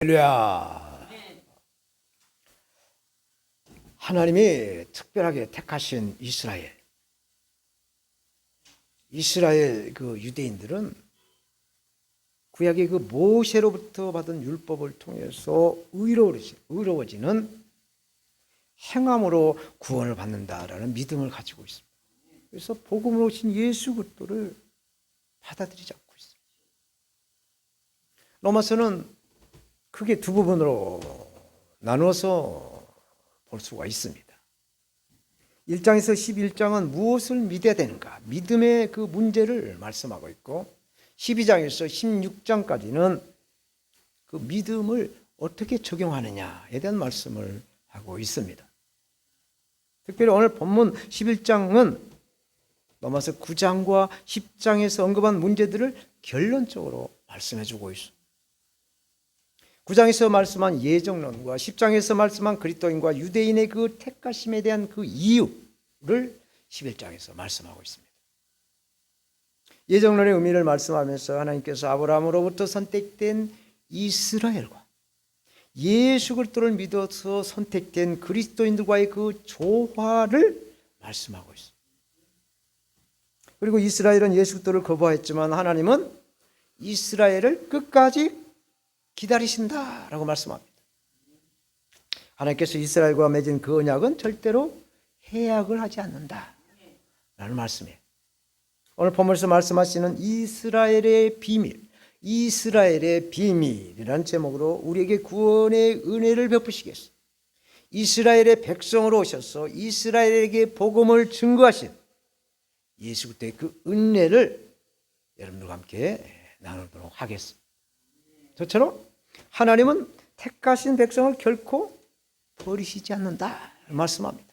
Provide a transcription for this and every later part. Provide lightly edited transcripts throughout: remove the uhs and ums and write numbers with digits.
할렐루야. 하나님이 특별하게 택하신 이스라엘 그 유대인들은 구약의 그 모세로부터 받은 율법을 통해서 의로워지는 행함으로 구원을 받는다라는 믿음을 가지고 있습니다. 그래서 복음으로 오신 예수 그리스도를 받아들이지 않고 있습니다. 로마서는 크게 두 부분으로 나누어서 볼 수가 있습니다. 1장에서 11장은 무엇을 믿어야 되는가, 믿음의 그 문제를 말씀하고 있고, 12장에서 16장까지는 그 믿음을 어떻게 적용하느냐에 대한 말씀을 하고 있습니다. 특별히 오늘 본문 11장은 넘어서 9장과 10장에서 언급한 문제들을 결론적으로 말씀해 주고 있습니다. 9장에서 말씀한 예정론과 10장에서 말씀한 그리스도인과 유대인의 그 택하심에 대한 그 이유를 11장에서 말씀하고 있습니다. 예정론의 의미를 말씀하면서 하나님께서 아브라함으로부터 선택된 이스라엘과 예수 그리스도를 믿어서 선택된 그리스도인들과의 그 조화를 말씀하고 있습니다. 그리고 이스라엘은 예수 그리스도를 거부했지만 하나님은 이스라엘을 끝까지 기다리신다라고 말씀합니다. 하나님께서 이스라엘과 맺은 그 언약은 절대로 해약을 하지 않는다라는 말씀이에요. 오늘 본문에서 말씀하시는 이스라엘의 비밀이라는 제목으로 우리에게 구원의 은혜를 베푸시겠어요. 이스라엘의 백성으로 오셔서 이스라엘에게 복음을 증거하신 예수 그리스도의 그 은혜를 여러분들과 함께 나누도록 하겠습니다. 저처럼 하나님은 택하신 백성을 결코 버리시지 않는다 말씀합니다.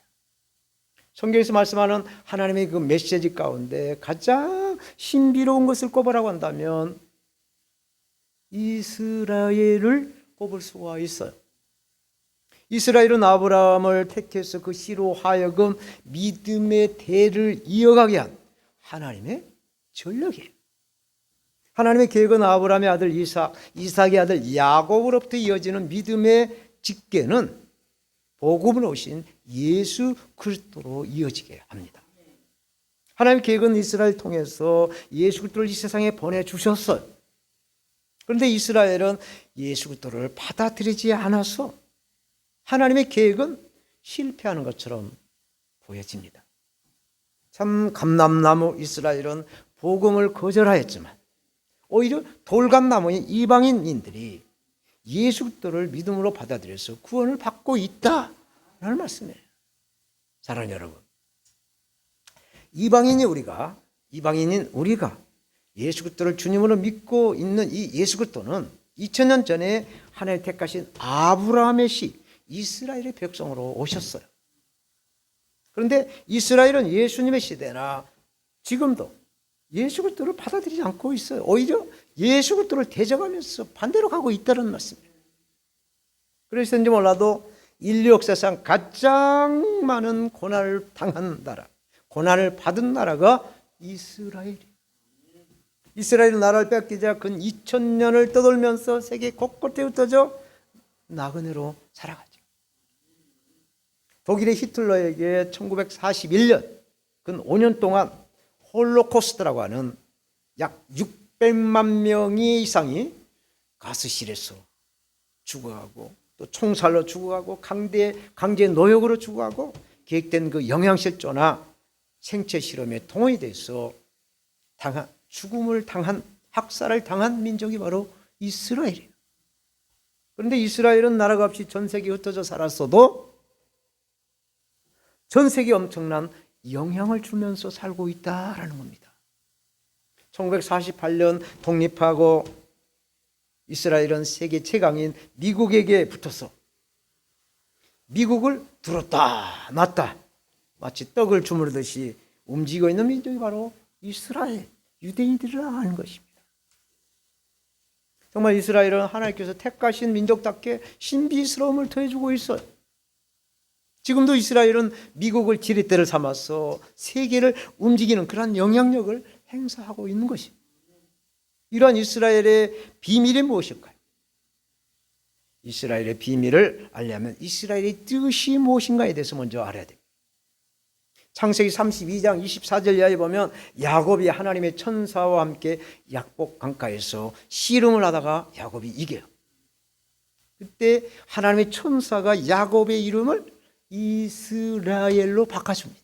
성경에서 말씀하는 하나님의 그 메시지 가운데 가장 신비로운 것을 꼽으라고 한다면 이스라엘을 꼽을 수가 있어요. 이스라엘은 아브라함을 택해서 그 씨로 하여금 믿음의 대를 이어가게 한 하나님의 전력이에요. 하나님의 계획은 아브라함의 아들 이삭의 아들 야곱으로부터 이어지는 믿음의 직계는 복음을 오신 예수 그리스도로 이어지게 합니다. 하나님의 계획은 이스라엘을 통해서 예수 그리스도를 이 세상에 보내주셨어요. 그런데 이스라엘은 예수 그리스도를 받아들이지 않아서 하나님의 계획은 실패하는 것처럼 보여집니다. 참 감람나무 이스라엘은 복음을 거절하였지만 오히려 돌감나무인 이방인들이 예수 그리스도를 믿음으로 받아들여서 구원을 받고 있다라는 말씀이에요. 사랑하는 여러분, 이방인인 우리가 예수 그리스도를 주님으로 믿고 있는 이 예수 그리스도는 2000년 전에 하나님 택하신 아브라함의 씨 이스라엘의 백성으로 오셨어요. 그런데 이스라엘은 예수님의 시대나 지금도 예수 그리스도를 받아들이지 않고 있어요. 오히려 예수 그리스도를 대적하면서 반대로 가고 있다는 말씀이에요. 그래서인지 몰라도 인류 역사상 가장 많은 고난을 당한 나라, 고난을 받은 나라가 이스라엘이에요. 이스라엘은 나라를 뺏기자 근 2000년을 떠돌면서 세계 곳곳에 흩어져 나그네로 살아가죠. 독일의 히틀러에게 1941년 근 5년 동안 홀로코스트라고 하는 약 600만 명이 이상이 가스실에서 죽어가고 또 총살로 죽어가고 강제 노역으로 죽어가고 계획된 그 영양실조나 생체 실험에 동원이 돼서 죽음을 당한 학살을 당한 민족이 바로 이스라엘이에요. 그런데 이스라엘은 나라가 없이 전 세계에 흩어져 살았어도 전 세계에 엄청난 영향을 주면서 살고 있다라는 겁니다. 1948년 독립하고 이스라엘은 세계 최강인 미국에게 붙어서 미국을 들었다 놨다 마치 떡을 주무르듯이 움직이고 있는 민족이 바로 이스라엘 유대인들이라는 것입니다. 정말 이스라엘은 하나님께서 택하신 민족답게 신비스러움을 더해주고 있어요. 지금도 이스라엘은 미국을 지렛대를 삼아서 세계를 움직이는 그런 영향력을 행사하고 있는 것입니다. 이러한 이스라엘의 비밀이 무엇일까요? 이스라엘의 비밀을 알려면 이스라엘의 뜻이 무엇인가에 대해서 먼저 알아야 됩니다. 창세기 32장 24절 이하에 보면 야곱이 하나님의 천사와 함께 약복 강가에서 씨름을 하다가 야곱이 이겨요. 그때 하나님의 천사가 야곱의 이름을 이스라엘로 바꿔줍니다.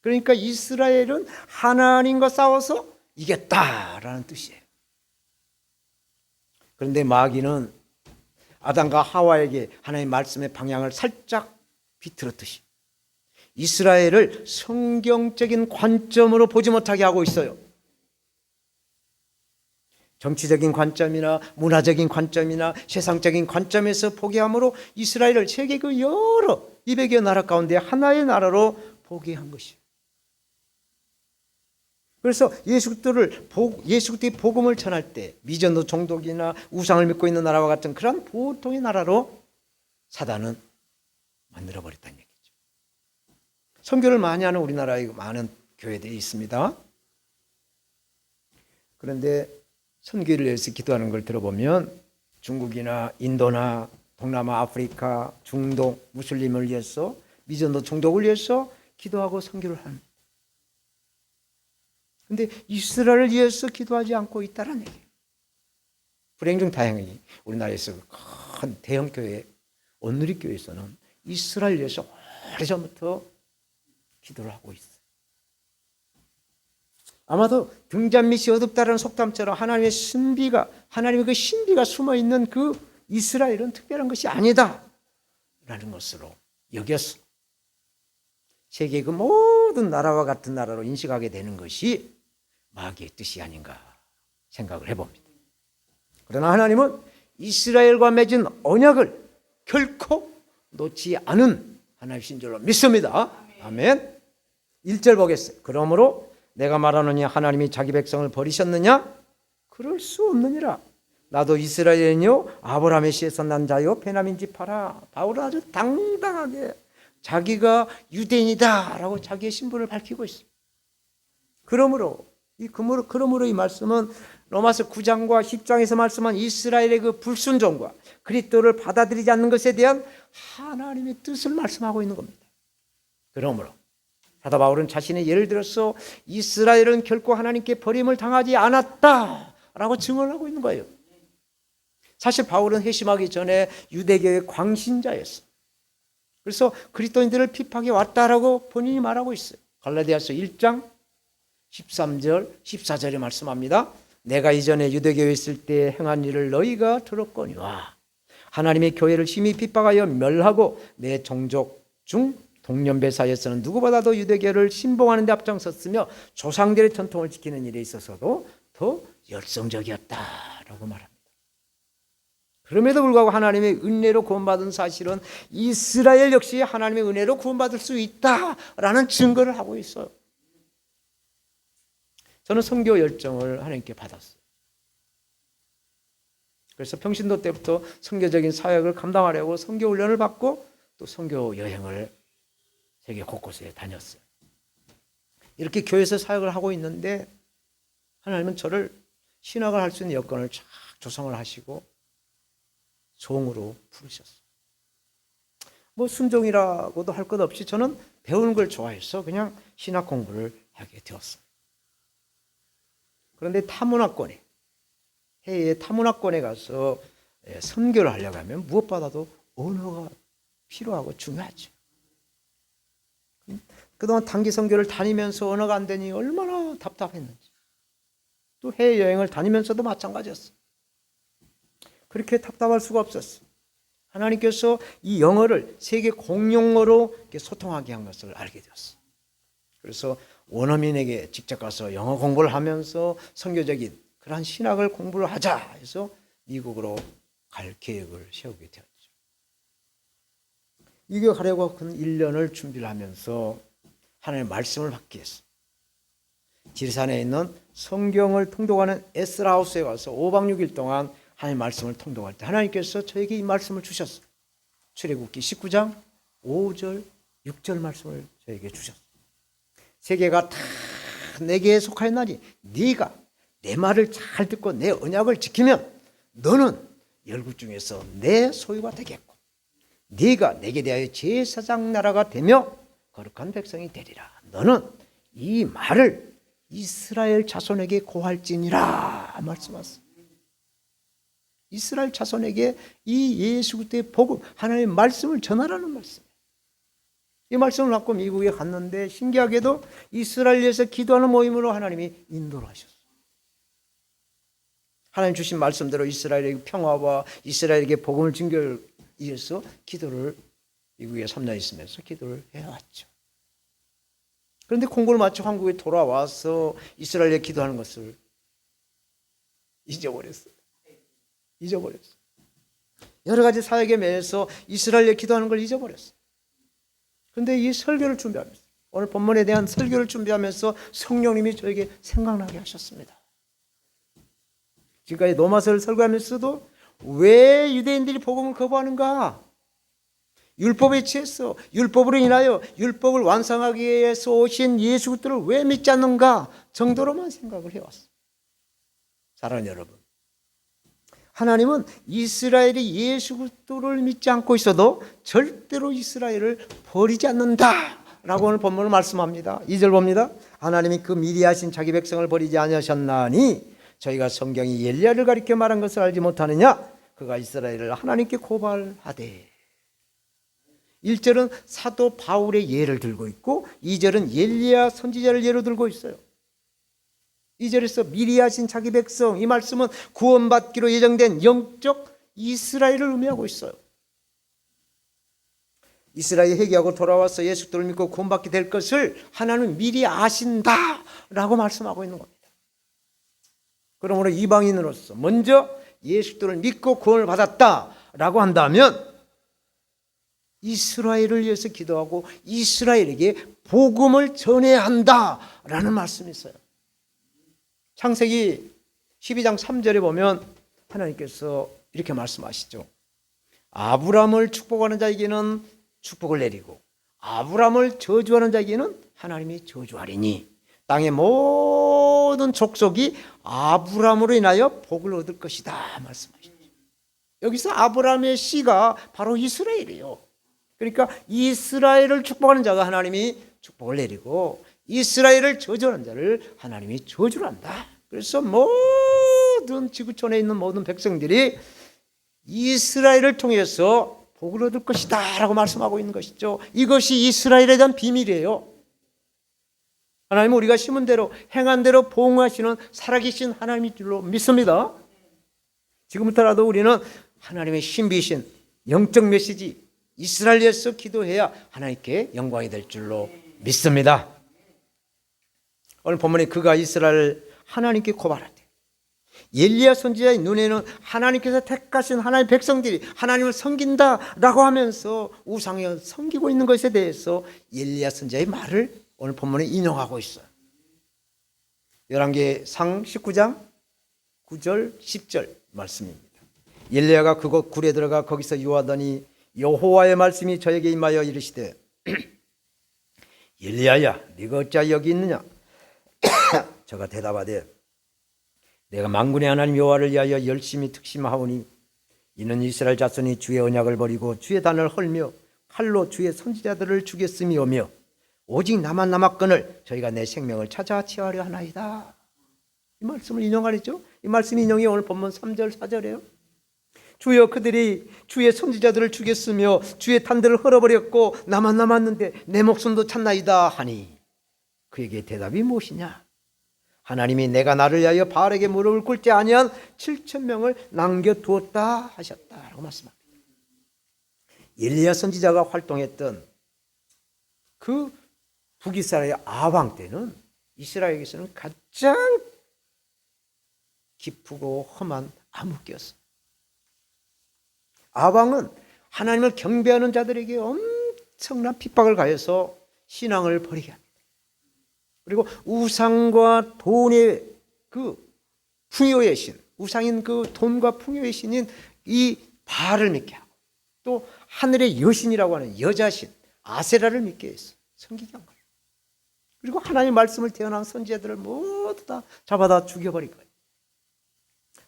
그러니까 이스라엘은 하나님과 싸워서 이겼다라는 뜻이에요. 그런데 마귀는 아담과 하와에게 하나님의 말씀의 방향을 살짝 비틀었듯이 이스라엘을 성경적인 관점으로 보지 못하게 하고 있어요. 정치적인 관점이나 문화적인 관점이나 세상적인 관점에서 보게 함으로 이스라엘을 세계 그 여러 200여 나라 가운데 하나의 나라로 보게 한 것이에요. 그래서 예수 그리스도의 복음을 전할 때 미전도 종족이나 우상을 믿고 있는 나라와 같은 그런 보통의 나라로 사단은 만들어버렸다는 얘기죠. 선교를 많이 하는 우리나라에 많은 교회들이 있습니다. 그런데 선교를 위해서 기도하는 걸 들어보면 중국이나 인도나 동남아, 아프리카, 중동, 무슬림을 위해서 미전도 종족을 위해서 기도하고 선교를 합니다. 그런데 이스라엘을 위해서 기도하지 않고 있다는 얘기예요. 불행 중 다행히 우리나라에서 큰 대형 교회, 온누리 교회에서는 이스라엘 위해서 오래전부터 기도를 하고 있어요. 아마도 등잔밑이 어둡다는 속담처럼 하나님의 하나님의 그 신비가 숨어 있는 그 이스라엘은 특별한 것이 아니다라는 것으로 여겼어. 세계 그 모든 나라와 같은 나라로 인식하게 되는 것이 마귀의 뜻이 아닌가 생각을 해봅니다. 그러나 하나님은 이스라엘과 맺은 언약을 결코 놓지 않은 하나님이신 줄로 믿습니다. 아멘. 1절 보겠어요. 그러므로 내가 말하노니 하나님이 자기 백성을 버리셨느냐? 그럴 수 없느니라. 나도 이스라엘이요 아브라함의 씨에서 난 자요 베냐민 지파라. 바울은 아주 당당하게 자기가 유대인이다라고 자기의 신분을 밝히고 있습니다. 그러므로 이 말씀은 로마서 9장과 10장에서 말씀한 이스라엘의 그 불순종과 그리스도를 받아들이지 않는 것에 대한 하나님의 뜻을 말씀하고 있는 겁니다. 그러므로 사도 바울은 자신의 예를 들어서 이스라엘은 결코 하나님께 버림을 당하지 않았다라고 증언하고 있는 거예요. 사실 바울은 회심하기 전에 유대교의 광신자였어요. 그래서 그리스도인들을 핍박해 왔다라고 본인이 말하고 있어요. 갈라디아서 1장 13절 14절에 말씀합니다. 내가 이전에 유대교에 있을 때 행한 일을 너희가 들었거니와 하나님의 교회를 심히 핍박하여 멸하고 내 종족 중 동년배 사이에서는 누구보다도 유대교를 신봉하는 데 앞장섰으며 조상들의 전통을 지키는 일에 있어서도 더 열성적이었다라고 말합니다. 그럼에도 불구하고 하나님의 은혜로 구원받은 사실은 이스라엘 역시 하나님의 은혜로 구원받을 수 있다라는 증거를 하고 있어요. 저는 선교 열정을 하나님께 받았어요. 그래서 평신도 때부터 선교적인 사역을 감당하려고 선교 훈련을 받고 또 선교 여행을 세계 곳곳에 다녔어요. 이렇게 교회에서 사역을 하고 있는데 하나님은 저를 신학을 할 수 있는 여건을 쫙 조성을 하시고 종으로 부르셨어요. 뭐 순종이라고도 할 것 없이 저는 배우는 걸 좋아해서 그냥 신학 공부를 하게 되었어요. 그런데 타문화권에 해외 타문화권에 가서 선교를 하려고 하면 무엇보다도 언어가 필요하고 중요하죠. 그동안 단기 선교를 다니면서 언어가 안 되니 얼마나 답답했는지. 또 해외여행을 다니면서도 마찬가지였어요. 그렇게 답답할 수가 없었어요. 하나님께서 이 영어를 세계 공용어로 소통하게 한 것을 알게 되었어요. 그래서 원어민에게 직접 가서 영어 공부를 하면서 선교적인 그러한 신학을 공부를 하자 해서 미국으로 갈 계획을 세우게 되었죠. 미국 가려고 그 1년을 준비를 하면서 하나님의 말씀을 받기 위해서 지리산에 있는 성경을 통독하는 에스라하우스에 와서 5박 6일 동안 하나님의 말씀을 통독할 때 하나님께서 저에게 이 말씀을 주셨어요. 출애굽기 19장 5절 6절 말씀을 저에게 주셨어요. 세계가 다 내게 속하였나니 네가 내 말을 잘 듣고 내 언약을 지키면 너는 열국 중에서 내 소유가 되겠고 네가 내게 대하여 제사장 나라가 되며 거룩한 백성이 되리라. 너는 이 말을 이스라엘 자손에게 고할지니라 말씀하셨습니다. 이스라엘 자손에게 이 예수 그리스도의 복음, 하나님의 말씀을 전하라는 말씀이에요. 이 말씀을 갖고 미국에 갔는데 신기하게도 이스라엘에서 기도하는 모임으로 하나님이 인도를 하셨어요. 하나님 주신 말씀대로 이스라엘에게 평화와 이스라엘에게 복음을 증거를 위해서 기도를 미국에 3년 있으면서 기도를 해왔죠. 그런데 공고를 마쳐 한국에 돌아와서 이스라엘에 기도하는 것을 잊어버렸어요. 여러 가지 사역에 매여서 이스라엘에 기도하는 걸 잊어버렸어요. 그런데 이 설교를 준비하면서, 오늘 본문에 대한 설교를 준비하면서 성령님이 저에게 생각나게 하셨습니다. 지금까지 로마서를 설교하면서도 왜 유대인들이 복음을 거부하는가? 율법에 취해서 율법으로 인하여 율법을 완성하기 위해서 오신 예수 그리스도를 왜 믿지 않는가 정도로만 생각을 해왔어요. 사랑하는 여러분, 하나님은 이스라엘이 예수 그리스도를 믿지 않고 있어도 절대로 이스라엘을 버리지 않는다라고 오늘 본문을 말씀합니다. 2절 봅니다. 하나님이 그 미리 하신 자기 백성을 버리지 아니하셨나니 저희가 성경이 엘리야를 가리켜 말한 것을 알지 못하느냐? 그가 이스라엘을 하나님께 고발하되. 1절은 사도 바울의 예를 들고 있고 2절은 엘리야 선지자를 예로 들고 있어요. 2절에서 미리 하신 자기 백성, 이 말씀은 구원받기로 예정된 영적 이스라엘을 의미하고 있어요. 이스라엘이 회개하고 돌아와서 예수 그리스도를 믿고 구원받게 될 것을 하나님은 미리 아신다라고 말씀하고 있는 겁니다. 그러므로 이방인으로서 먼저 예수 그리스도를 믿고 구원을 받았다라고 한다면 이스라엘을 위해서 기도하고 이스라엘에게 복음을 전해야 한다라는 말씀이 있어요. 창세기 12장 3절에 보면 하나님께서 이렇게 말씀하시죠. 아브라함을 축복하는 자에게는 축복을 내리고 아브라함을 저주하는 자에게는 하나님이 저주하리니 땅의 모든 족속이 아브라함으로 인하여 복을 얻을 것이다 말씀하시죠. 여기서 아브라함의 씨가 바로 이스라엘이에요. 그러니까 이스라엘을 축복하는 자가 하나님이 축복을 내리고 이스라엘을 저주하는 자를 하나님이 저주를 한다. 그래서 모든 지구촌에 있는 모든 백성들이 이스라엘을 통해서 복을 얻을 것이다 라고 말씀하고 있는 것이죠. 이것이 이스라엘에 대한 비밀이에요. 하나님은 우리가 심은 대로 행한 대로 보응하시는 살아계신 하나님인 줄로 믿습니다. 지금부터라도 우리는 하나님의 신비신 영적 메시지 이스라엘에서 기도해야 하나님께 영광이 될 줄로 믿습니다. 오늘 본문에 그가 이스라엘을 하나님께 고발하되 엘리야 선지자의 눈에는 하나님께서 택하신 하나님의 백성들이 하나님을 섬긴다라고 하면서 우상을 섬기고 있는 것에 대해서 엘리야 선지자의 말을 오늘 본문에 인용하고 있어요. 열왕기상 19장 9절 10절 말씀입니다. 엘리야가 그곳 굴에 들어가 거기서 유하더니 여호와의 말씀이 저에게 임하여 이르시되 엘리야야 네가 어찌 여기 있느냐? 저가 대답하되 내가 만군의 하나님 여호와를 위하여 열심히 특심하오니 이는 이스라엘 자손이 주의 언약을 버리고 주의 단을 헐며 칼로 주의 선지자들을 죽였음이오며 오직 나만 남았거늘 저희가 내 생명을 찾아 취하려 하나이다. 이 말씀을 인용하랬죠. 이 말씀 인용이 오늘 본문 3절 4절이에요. 주여 그들이 주의 선지자들을 죽였으며 주의 탄들을 헐어버렸고 나만 남았는데 내 목숨도 찾나이다 하니 그에게 대답이 무엇이냐? 하나님이 내가 나를 위하여 바알에게 무릎을 꿇지 아니한 7,000명을 남겨두었다 하셨다라고 말씀합니다. 엘리야 선지자가 활동했던 그 북이스라엘 아왕 때는 이스라엘에게서는 가장 기쁘고 험한 암흑기였어요. 아왕은 하나님을 경배하는 자들에게 엄청난 핍박을 가해서 신앙을 버리게 합니다. 그리고 우상과 돈의 그 풍요의 신, 우상인 그 돈과 풍요의 신인 이 바알을 믿게 하고 또 하늘의 여신이라고 하는 여자신 아세라를 믿게 했어요. 섬기게 한 거예요. 그리고 하나님의 말씀을 태어난 선지자들을 모두 다 잡아다 죽여버린 거예요.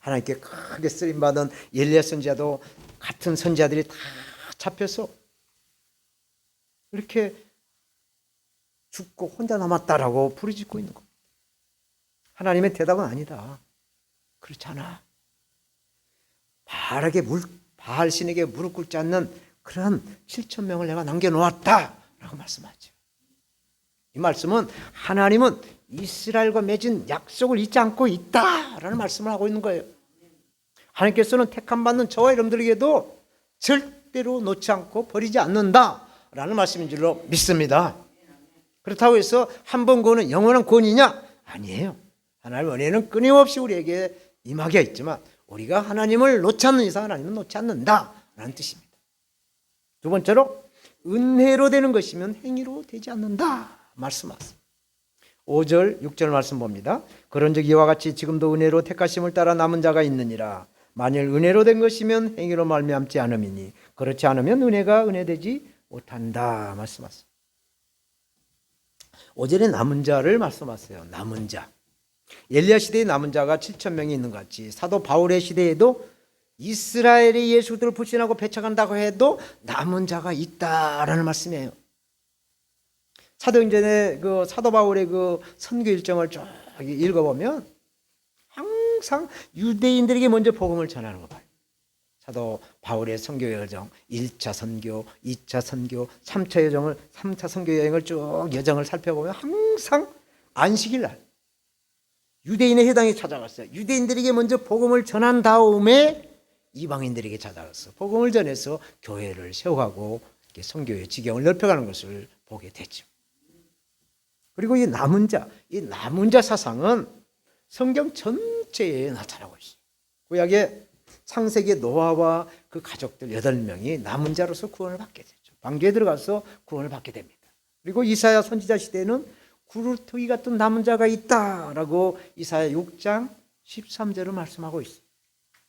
하나님께 크게 쓰임받은 엘리야 선지자도 같은 선지자들이 다 잡혀서 이렇게 죽고 혼자 남았다라고 부르짖고 있는 겁니다. 하나님의 대답은 아니다. 그렇지 않아. 바알 신에게 무릎 꿇지 않는 그런 7천 명을 내가 남겨놓았다라고 말씀하죠. 이 말씀은 하나님은 이스라엘과 맺은 약속을 잊지 않고 있다라는 말씀을 하고 있는 거예요. 하나님께서는 택함받는 저와 여러분들에게도 절대로 놓지 않고 버리지 않는다라는 말씀인 줄로 믿습니다. 그렇다고 해서 한 번 구원은 영원한 구원이냐? 아니에요. 하나님의 은혜는 끊임없이 우리에게 임하게 있지만 우리가 하나님을 놓지 않는 이상 하나님은 놓지 않는다라는 뜻입니다. 두 번째로 은혜로 되는 것이면 행위로 되지 않는다 말씀하세요. 5절 6절 말씀 봅니다. 그런즉 이와 같이 지금도 은혜로 택하심을 따라 남은 자가 있느니라. 만일 은혜로 된 것이면 행위로 말미암지 않음이니 그렇지 않으면 은혜가 은혜되지 못한다 말씀하세요. 5절에 남은 자를 말씀하세요. 남은 자. 엘리야 시대에 남은 자가 7천 명이 있는 것 같이 사도 바울의 시대에도 이스라엘이 예수 그리스도를 불신하고 배척한다고 해도 남은 자가 있다라는 말씀이에요. 사도행전의 사도 바울의 선교 일정을 쭉 읽어보면 항상 유대인들에게 먼저 복음을 전하는 거 봐요. 사도 바울의 선교 여정, 1차 선교, 2차 선교, 3차 선교 여행을 쭉 여정을 살펴보면 항상 안식일 날 유대인의 회당에 찾아갔어요. 유대인들에게 먼저 복음을 전한 다음에 이방인들에게 찾아가서 복음을 전해서 교회를 세워가고 선교의 지경을 넓혀가는 것을 보게 됐죠. 그리고 이 남은 자 사상은 성경 전체에 나타나고 있어요. 구약의 창세기의 노아와 그 가족들 8명이 남은 자로서 구원을 받게 되죠. 방주에 들어가서 구원을 받게 됩니다. 그리고 이사야 선지자 시대에는 구루터기 같은 남은 자가 있다라고 이사야 6장 13절을 말씀하고 있어요.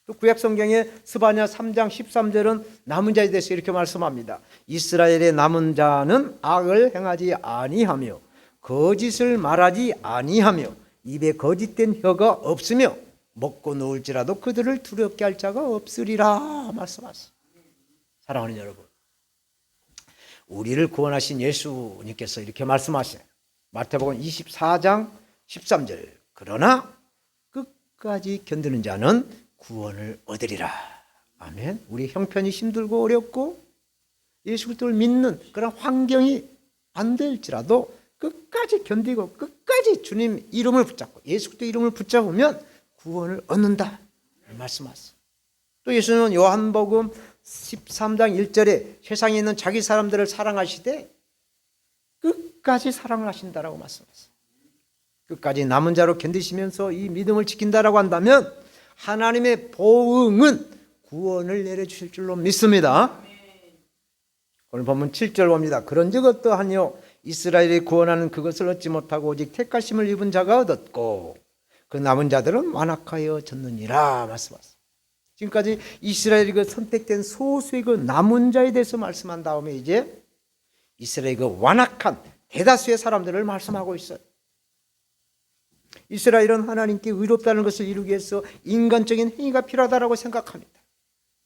또 구약 성경의 스바냐 3장 13절은 남은 자에 대해서 이렇게 말씀합니다. 이스라엘의 남은 자는 악을 행하지 아니하며 거짓을 말하지 아니하며 입에 거짓된 혀가 없으며 먹고 놓을지라도 그들을 두렵게 할 자가 없으리라 말씀하셨어요. 사랑하는 여러분, 우리를 구원하신 예수님께서 이렇게 말씀하세요. 마태복음 24장 13절. 그러나 끝까지 견디는 자는 구원을 얻으리라. 아멘. 우리 형편이 힘들고 어렵고 예수 그리스도를 믿는 그런 환경이 안 될지라도 끝까지 견디고 끝까지 주님 이름을 붙잡고 예수 그리스도 이름을 붙잡으면 구원을 얻는다 말씀하셨어요. 또 예수님은 요한복음 13장 1절에 세상에 있는 자기 사람들을 사랑하시되 끝까지 사랑을 하신다라고 말씀하셨어요. 끝까지 남은 자로 견디시면서 이 믿음을 지킨다라고 한다면 하나님의 보응은 구원을 내려주실 줄로 믿습니다. 오늘 본문 7절 봅니다. 그런즉 어떠하뇨? 이스라엘이 구원하는 그것을 얻지 못하고 오직 택하심을 입은 자가 얻었고 그 남은 자들은 완악하여 졌느니라 말씀하셨어요. 지금까지 이스라엘이 그 선택된 소수의 그 남은 자에 대해서 말씀한 다음에 이제 이스라엘의 그 완악한 대다수의 사람들을 말씀하고 있어요. 이스라엘은 하나님께 의롭다는 것을 이루기 위해서 인간적인 행위가 필요하다고 생각합니다.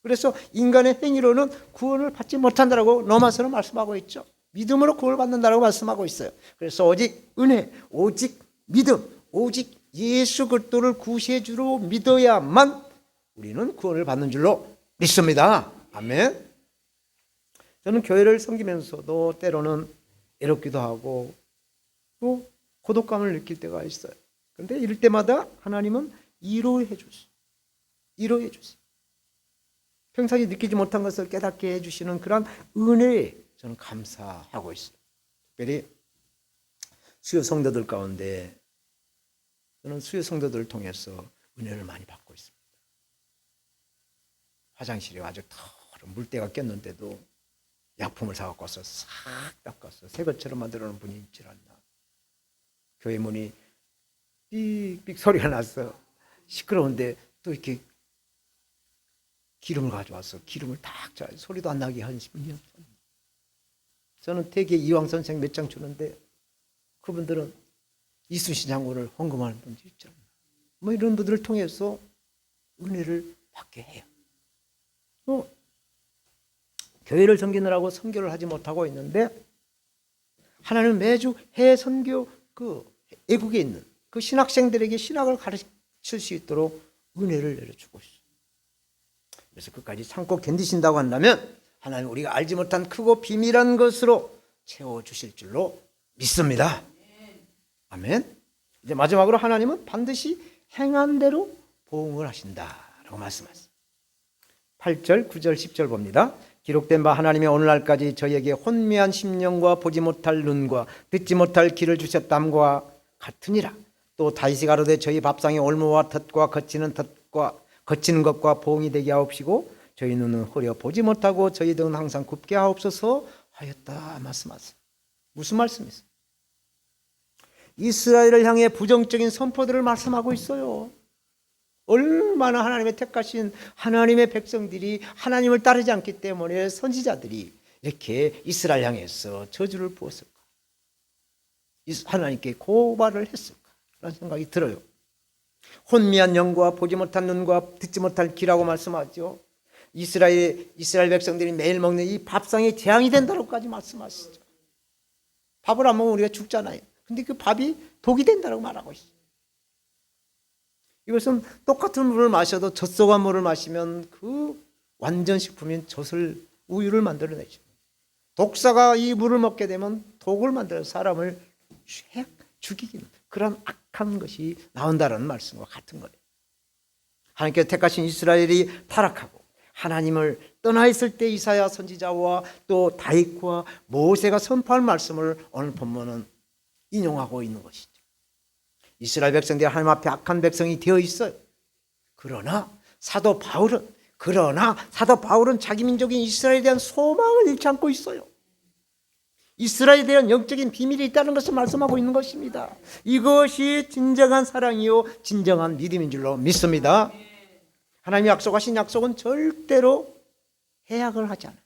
그래서 인간의 행위로는 구원을 받지 못한다라고 로마서는 말씀하고 있죠. 믿음으로 구원을 받는다라고 말씀하고 있어요. 그래서 오직 은혜, 오직 믿음, 오직 예수 그리스도를 구세주로 주로 믿어야만 우리는 구원을 받는 줄로 믿습니다. 아멘. 저는 교회를 섬기면서도 때로는 외롭기도 하고 또 고독감을 느낄 때가 있어요. 그런데 이럴 때마다 하나님은 위로해 주세요. 위로해 주세요. 평상시 느끼지 못한 것을 깨닫게 해주시는 그런 은혜에 저는 감사하고 있어요. 특별히 수요 성도들 가운데 저는 수요 성도들을 통해서 은혜를 많이 받고 있습니다. 화장실에 아주 털은 물때가 꼈는데도 약품을 사갖고 와서 싹 닦아서 새 것처럼 만들어놓은 분이 있질 않나. 교회 문이 삑삑 소리가 났어. 시끄러운데 또 이렇게 기름을 가져와서 기름을 탁 짜 소리도 안 나게 한 분이요. 저는 대개 이황 선생 몇 장 주는데 그분들은 이순신 장군을 헌금하는 분들 있잖아요. 뭐 이런 분들을 통해서 은혜를 받게 해요. 교회를 섬기느라고 선교를 하지 못하고 있는데 하나님은 매주 해외 선교 애국에 있는 그 신학생들에게 신학을 가르칠 수 있도록 은혜를 내려주고 있어요. 그래서 끝까지 참고 견디신다고 한다면 하나님 우리가 알지 못한 크고 비밀한 것으로 채워주실 줄로 믿습니다. 아멘. 이제 마지막으로 하나님은 반드시 행한 대로 보응을 하신다라고 말씀하셨어요. 8절, 9절, 10절 봅니다. 기록된 바 하나님이 오늘날까지 저희에게 혼미한 심령과 보지 못할 눈과 듣지 못할 귀를 주셨담과 같으니라. 또 다윗이 가로되 저희 밥상에 올무와 덫과 거치는 것과 보응이 되게 하옵시고 저희 눈은 흐려 보지 못하고 저희 등은 항상 굽게 하옵소서 하였다 말씀하세요. 무슨 말씀이세요? 이스라엘을 향해 부정적인 선포들을 말씀하고 있어요. 얼마나 하나님의 택하신 하나님의 백성들이 하나님을 따르지 않기 때문에 선지자들이 이렇게 이스라엘 향해서 저주를 부었을까? 하나님께 고발을 했을까? 라는 생각이 들어요. 혼미한 영과 보지 못한 눈과 듣지 못할 귀라고 말씀하죠. 이스라엘 백성들이 매일 먹는 이 밥상에 재앙이 된다고까지 말씀하시죠. 밥을 안 먹으면 우리가 죽잖아요. 근데 그 밥이 독이 된다고 말하고 있어요. 이것은 똑같은 물을 마셔도 젖소간 물을 마시면 그 완전 식품인 젖을 우유를 만들어내죠. 독사가 이 물을 먹게 되면 독을 만들어 사람을 죽이기는 그런 악한 것이 나온다는 말씀과 같은 거예요. 하나님께서 택하신 이스라엘이 타락하고 하나님을 떠나 있을 때 이사야 선지자와 또 다윗과 모세가 선포한 말씀을 오늘 본문은 인용하고 있는 것이죠. 이스라엘 백성들이 하나님 앞에 악한 백성이 되어 있어요. 그러나 사도 바울은 자기 민족인 이스라엘에 대한 소망을 잃지 않고 있어요. 이스라엘에 대한 영적인 비밀이 있다는 것을 말씀하고 있는 것입니다. 이것이 진정한 사랑이요 진정한 믿음인 줄로 믿습니다. 하나님이 약속하신 약속은 절대로 해약을 하지 않아요.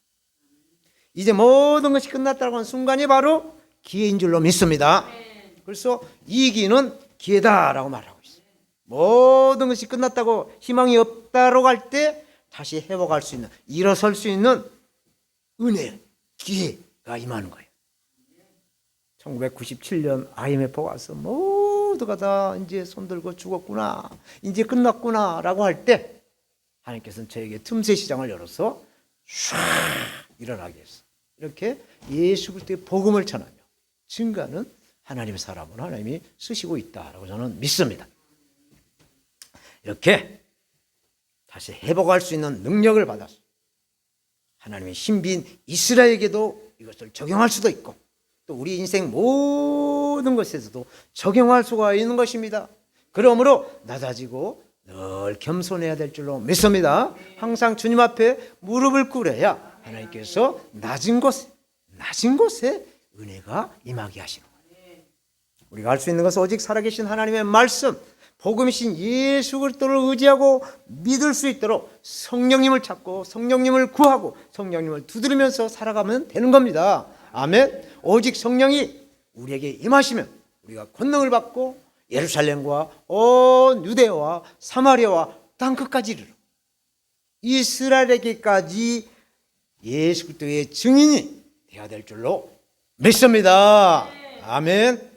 이제 모든 것이 끝났다고 하는 순간이 바로 기회인 줄로 믿습니다. 그래서 이 기회는 기회다라고 말하고 있어요. 모든 것이 끝났다고 희망이 없다고 할 때 다시 회복할 수 있는, 일어설 수 있는 은혜, 기회가 임하는 거예요. 1997년 IMF 와서 모두가 다 이제 손들고 죽었구나, 이제 끝났구나 라고 할 때 하나님께서는 저에게 틈새 시장을 열어서 쫙 일어나게 했어요. 이렇게 예수 그리스도의 복음을 전하며 증거하는 하나님의 사람은 하나님이 쓰시고 있다라고 저는 믿습니다. 이렇게 다시 회복할 수 있는 능력을 받아서 하나님의 신비인 이스라엘에게도 이것을 적용할 수도 있고 또 우리 인생 모든 것에서도 적용할 수가 있는 것입니다. 그러므로 낮아지고 늘 겸손해야 될 줄로 믿습니다. 항상 주님 앞에 무릎을 꿇어야 하나님께서 낮은 곳에 은혜가 임하게 하시는 거예요. 우리가 할 수 있는 것은 오직 살아계신 하나님의 말씀, 복음이신 예수 그리스도를 의지하고 믿을 수 있도록 성령님을 찾고 성령님을 구하고 성령님을 두드리면서 살아가면 되는 겁니다. 아멘. 오직 성령이 우리에게 임하시면 우리가 권능을 받고 예루살렘과 온 유대와 사마리아와 땅끝까지 이르러 이스라엘에게까지 예수 그리스도의 증인이 되어야 될 줄로 믿습니다. 아멘.